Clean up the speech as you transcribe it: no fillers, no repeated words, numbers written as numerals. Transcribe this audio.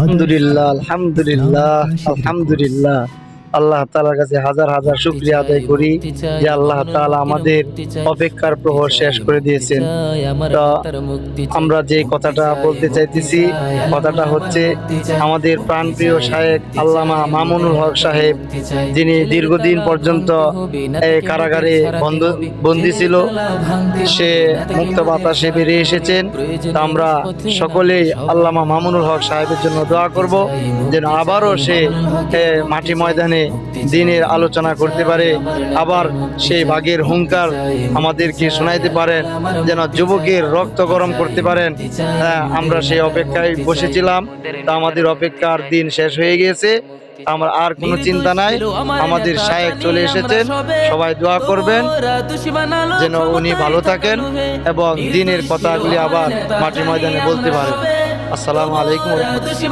আলহামদুলিল্লাহ, আলহামদুলিল্লাহ, আলহামদুলিল্লাহ। আল্লাহ তাআলার কাছে হাজার হাজার শুকরিয়া আদায় করি যে আল্লাহ তাআলা আমাদের অপেক্ষার প্রহর শেষ করে দিয়েছেন। তো আমরা যে কথাটা বলতে চাইতেছি, কথাটা হচ্ছে আমাদের প্রাণপ্রিয় শায়েখ আল্লামা মামুনুল হক সাহেব, যিনি দীর্ঘদিন পর্যন্ত এই কারাগারে বন্দী ছিল, সে মুক্ত বাতাসে বেরিয়ে এসেছেন। তা আমরা সকলেই আল্লামা মামুনুল হক সাহেবের জন্য দোয়া করব যেন আবারও সে মাটি ময়দানে দ্বীনের আলোচনা করতে পারে, আবার সেই বাঘের হুঙ্কার আমাদেরকে শোনাইতে পারেন, যেন যুবকের রক্ত গরম করতে পারেন। আমরা সেই অপেক্ষায় বসেছিলাম, তা আমাদের অপেক্ষার দিন শেষ হয়ে গিয়েছে। আমার আর কোনো চিন্তা নাই, আমাদের শায়েখ চলে এসেছেন। সবাই দোয়া করবেন যেন উনি ভালো থাকেন এবং দ্বীনের কথাগুলি আবার মাটি ময়দানে বলতে পারেন। আসসালামু আলাইকুম ওয়া রাহমাতুল্লাহ।